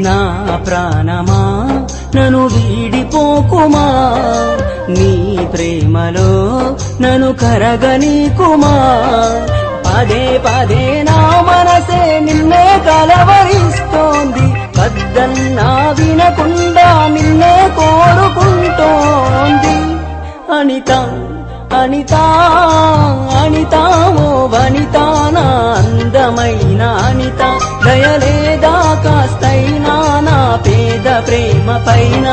నా ప్రాణమా నన్ను వీడిపోకుమా, నీ ప్రేమలో నన్ను కరగనీకుమా. పదే పదే నా మనసే నిన్నే కలవరిస్తోంది, వద్దన్నా వినకుండా నిన్నే కోరుకుంటోంది. అనిత అనిత అనిత ఓ వనిత, నా అందమైన అనిత, దయలేదా కాస్తైనా నా పేద ప్రేమ పైన.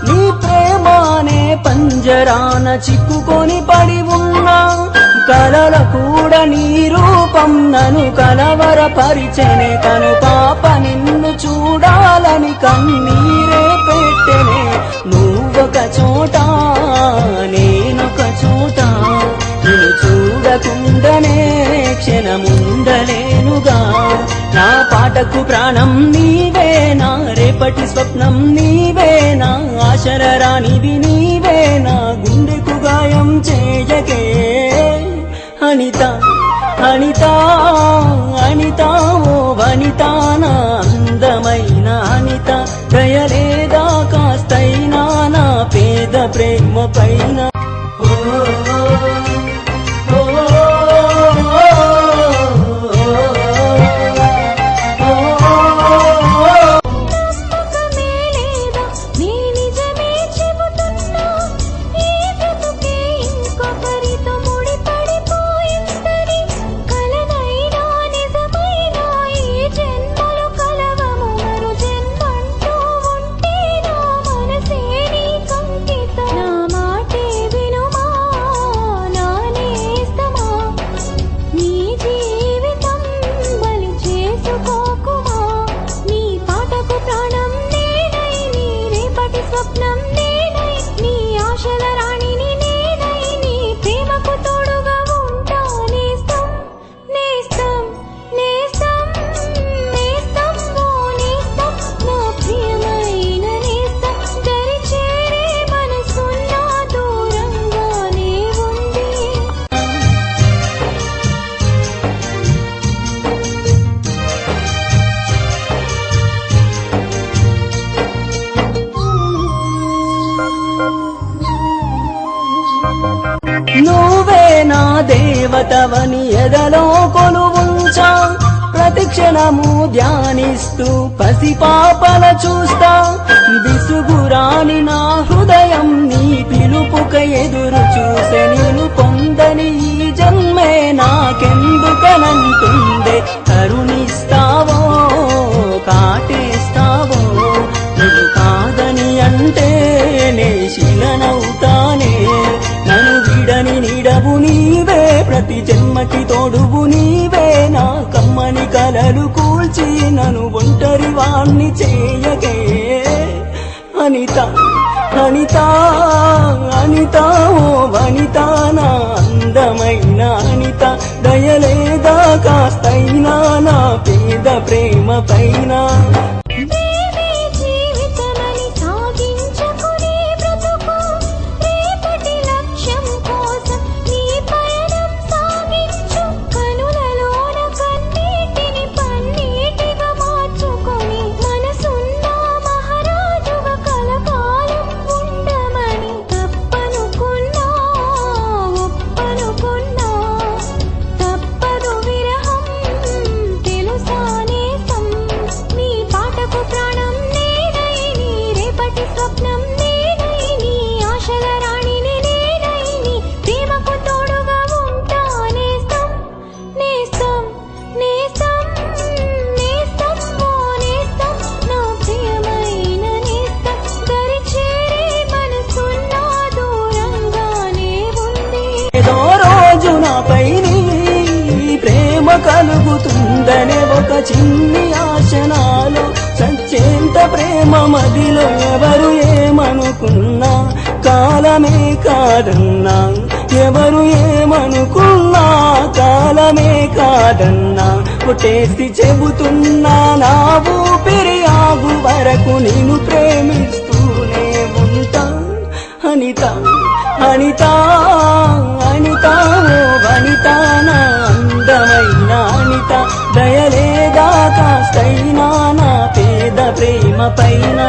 నీ ప్రేమానే పంజరాన చిక్కుకొని పడి ఉన్నా, కలల కూడా నీ రూపం నన్ను కలవరపరిచెనే. కను పాప నిన్ను చూడాలని కన్నీరే పెట్టెనే. నువ్వొక చోట నేనొక చోట, నిన్ను చూడకుండానే క్షణముండలేనుగా. నా పాటకు ప్రాణం నీవేనా, రేపటి స్వప్నం నీవేనా, ఆశల రానివి నీవేనా, గుండెకు గాయం చేయకే. అనిత అనిత అనిత ఓ వనిత, నా అందమైన అనిత, దయలేదా కాస్తైనా నా పేద ప్రేమ పైన. నువ్వే నా దేవతవని ఎదలో కొలువుంచా, ప్రతిక్షణము ధ్యానిస్తూ పసిపాపల చూస్తా. విసుగురాని నా హృదయం నీ పిలుపుక ఎదురు చూసే, నేను పొందని ఈ జన్మే నాకెందుకనంటుందే. కరుణిస్తావో కాటేస్తావో, నువ్వు కాదని అంటే నే శిలనవుతానే. నన్ను విడని నీడవు నీవే, ప్రతి జన్మకి తోడువు నీవే, నా కమ్మని కలలు కూల్చి నన్ను ఒంటరి వాణ్ణి చేయకే. అనిత అనిత అనిత ఓ వనిత, నా అందమైన అనిత, దయలేదా కాస్తైనా నా పేద ప్రేమ పైన. ఉందనే ఒక చిన్ని ఆశనాలో సచ్చేంత ప్రేమ మదిలో ఎవరు ఏమనుకున్నా కాలమే కాదన్నా ఎవరు ఏమనుకున్నా కాలమే కాదన్నా కొట్టేసి చెబుతున్నా నా ఊపిరి ఆగు వరకు నిన్ను ప్రేమిస్తూనే ఉంటా అనిత అనిత అనిత ఓ వనిత నా అందమైన అనిత దయలేదా కాస్తైనా నా పేద ప్రేమ పైన